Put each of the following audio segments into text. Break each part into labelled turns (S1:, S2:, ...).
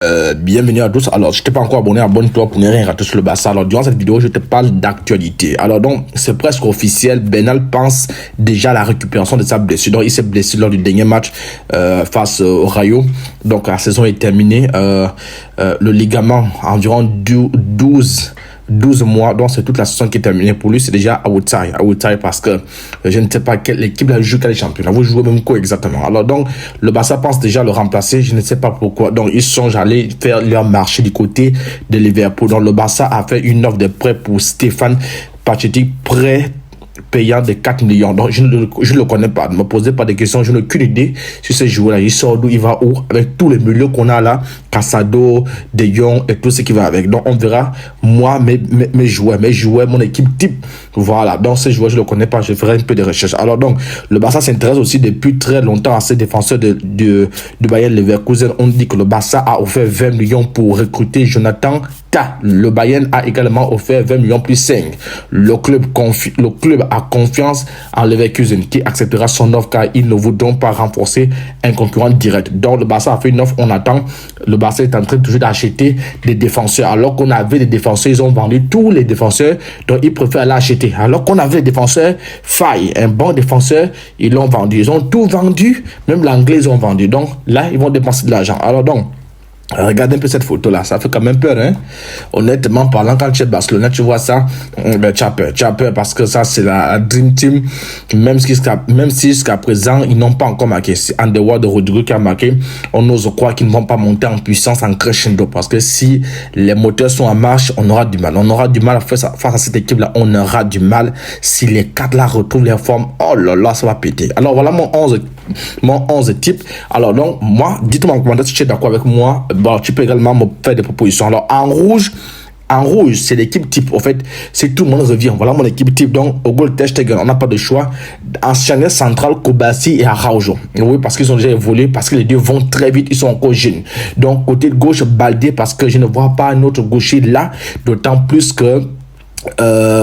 S1: Bienvenue à tous. Alors, je t'ai pas encore abonné, abonne-toi pour ne rien rater sur le Barça. Alors, durant cette vidéo, je te parle d'actualité. Alors, donc, c'est presque officiel. Bernal pense déjà à la récupération de sa blessure. Donc, il s'est blessé lors du dernier match face au Rayo. Donc, la saison est terminée. Le ligament, environ 12 mois, donc c'est toute la saison qui est terminée. Pour lui, c'est déjà outside parce que je ne sais pas quelle équipe là joue quel championnat. Vous jouez même quoi exactement. Alors donc, le Barça pense déjà le remplacer. Je ne sais pas pourquoi. Donc, ils songent à aller faire leur marché du côté de Liverpool. Donc, le Barça a fait une offre de prêt pour Stéphane Pacetic, prêt payant de 4 millions. Donc, je ne le connais pas. Ne me posez pas de questions. Je n'ai aucune idée sur ce joueur-là. Il sort d'où, il va où, avec tous les milieux qu'on a là, Casado, De Jong et tout ce qui va avec. Donc, on verra, moi, mes joueurs, mon équipe type. Voilà. Donc, ces joueurs, je ne le connais pas. Je ferai un peu de recherche. Alors, donc, le Barça s'intéresse aussi depuis très longtemps à ces défenseurs de Bayern Leverkusen. On dit que le Barça a offert 20 millions pour recruter Jonathan Tah. Le Bayern a également offert 20 millions plus 5. Le club a confiance en Leverkusen qui acceptera son offre car ils ne voudront pas renforcer un concurrent direct. Donc le Barça a fait une offre, on attend. Le Barça est en train toujours d'acheter des défenseurs. Alors qu'on avait des défenseurs, ils ont vendu tous les défenseurs, donc ils préfèrent l'acheter. Alors qu'on avait des défenseurs, Faye, un bon défenseur, ils l'ont vendu. Ils ont tout vendu, même l'anglais ils ont vendu. Donc là, ils vont dépenser de l'argent. Alors donc, regardez un peu cette photo là, ça fait quand même peur, hein. Honnêtement parlant, quand tu es Barcelone, tu vois ça, tu as peur parce que ça c'est la Dream Team. Même si jusqu'à présent ils n'ont pas encore marqué, c'est en dehors de Rodrigo qui a marqué, on ose croire qu'ils ne vont pas monter en puissance en crescendo parce que si les moteurs sont en marche, on aura du mal face à cette équipe là, on aura du mal. Si les quatre là retrouvent leur forme, oh là là, ça va péter. Alors voilà mon 11 type. Alors donc moi, dites-moi en commentaire si tu es d'accord avec moi. Bon, tu peux également me faire des propositions. Alors en rouge, c'est l'équipe type. En fait, c'est tout le monde revient. Voilà mon équipe type. Donc, au goal, Ter Stegen, on n'a pas de choix. En charnière centrale, Kobayashi et Araujo. Oui, parce qu'ils ont déjà évolué, parce que les deux vont très vite, ils sont encore jeunes. Donc, côté gauche, Baldé, parce que je ne vois pas un autre gaucher là, d'autant plus que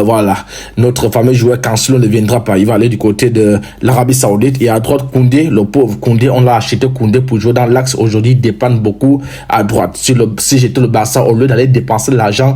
S1: voilà, notre fameux joueur Cancelo ne viendra pas, il va aller du côté de l'Arabie Saoudite. Et à droite, Koundé, le pauvre Koundé, on l'a acheté Koundé pour jouer dans l'axe. Aujourd'hui, il dépend beaucoup à droite. Si j'étais le Barça, au lieu d'aller dépenser de l'argent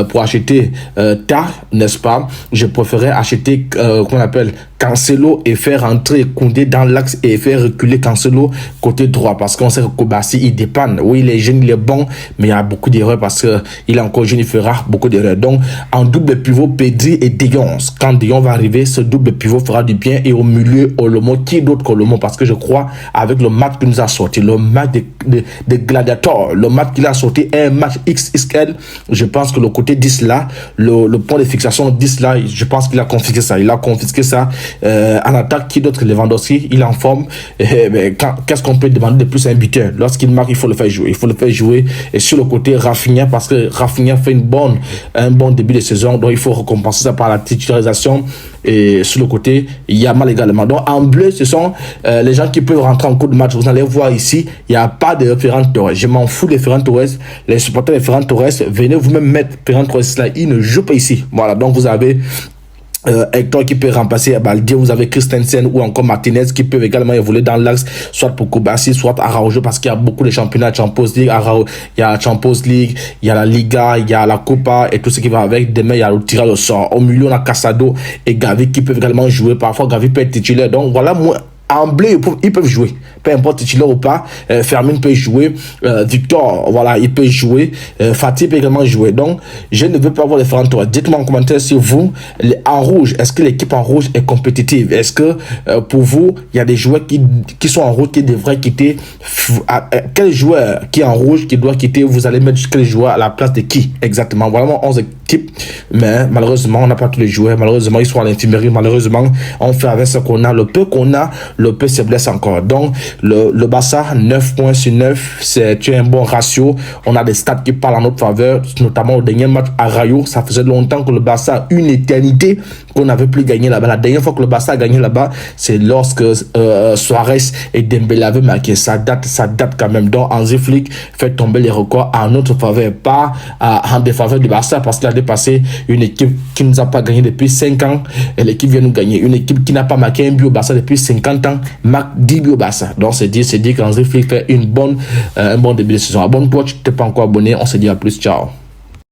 S1: pour acheter Tah, n'est-ce pas, je préférais acheter qu'on appelle Cancelo et faire entrer Koundé dans l'axe et faire reculer Cancelo côté droit, parce qu'on sait que Kobayashi il dépend. Oui, il est jeune, il est bon, mais il y a beaucoup d'erreurs parce que il est encore jeune, il fera beaucoup d'erreurs. Donc en double pivot, Pedri et De Jong. Quand De Jong va arriver, ce double pivot fera du bien. Et au milieu, Olmo, qui d'autre qu'Olmo, parce que je crois avec le match qu'il nous a sorti, le match de Gladiator, le match qu'il a sorti, un match XXL, je pense que le côté 10 là, le point de fixation 10 là, je pense qu'il a confisqué ça. En attaque, qui d'autre que Lewandowski, il est en forme. Qu'est-ce qu'on peut demander de plus à un buteur? Lorsqu'il marque, il faut le faire jouer. Et sur le côté, Rafinha, parce que Rafinha fait un bon début de saison, donc il faut récompenser ça par la titularisation. Et sur le côté, il y a mal également. Donc en bleu, ce sont les gens qui peuvent rentrer en cours de match. Vous allez voir ici, il n'y a pas de Ferran Torres. Je m'en fous de Ferran Torres. Les supporters de Ferran Torres, venez vous-même mettre Ferran Torres là. Il ne joue pas ici. Voilà, donc vous avez Hector qui peut remplacer Baldi, vous avez Christensen ou encore Martinez qui peuvent également évoluer dans l'axe, soit pour Kobayashi, soit Araujo, parce qu'il y a beaucoup de championnats, Champions League, il y a la Champions League, il y a la Liga, il y a la Copa et tout ce qui va avec. Demain, il y a le tirage au sort. Au milieu, on a Casado et Gavi qui peuvent également jouer. Parfois, Gavi peut être titulaire. Donc voilà, moi, en bleu, ils peuvent jouer. Peu importe titulaire ou pas. Fermin peut jouer. Victor, voilà, il peut jouer. Fatih peut également jouer. Donc, je ne veux pas voir les Ferran Torres. Dites-moi en commentaire si vous, en rouge, est-ce que l'équipe en rouge est compétitive? Est-ce que pour vous, il y a des joueurs qui sont en rouge qui devraient quitter? Quel joueur qui est en rouge qui doit quitter? Vous allez mettre quel joueur à la place de qui exactement? Voilà mon 11 équipes. Mais malheureusement, on n'a pas tous les joueurs. Malheureusement, ils sont à l'infirmerie. Malheureusement, on fait avec ce qu'on a. Le peu qu'on a, le peu se blesse encore. Donc, le Barça, 9 points sur 9, c'est un bon ratio. On a des stats qui parlent en notre faveur, notamment au dernier match à Rayo. Ça faisait longtemps que le Barça a une éternité qu'on n'avait plus gagné là-bas. La dernière fois que le Barça a gagné là-bas, c'est lorsque Suarez et Dembélé avaient marqué. Ça date quand même. Donc, Hansi Flick fait tomber les records en notre faveur, pas en défaveur du Barça, parce qu'il a dépassé une équipe qui ne nous a pas gagné depuis 5 ans et l'équipe vient nous gagner. Une équipe qui n'a pas marqué un but au Barça depuis 50 ans marque 10 buts au Barça. Donc c'est dit qu'Hansi Flick fait un bon début de saison. Abonne-toi, tu t'es pas encore abonné. On se dit à plus. Ciao.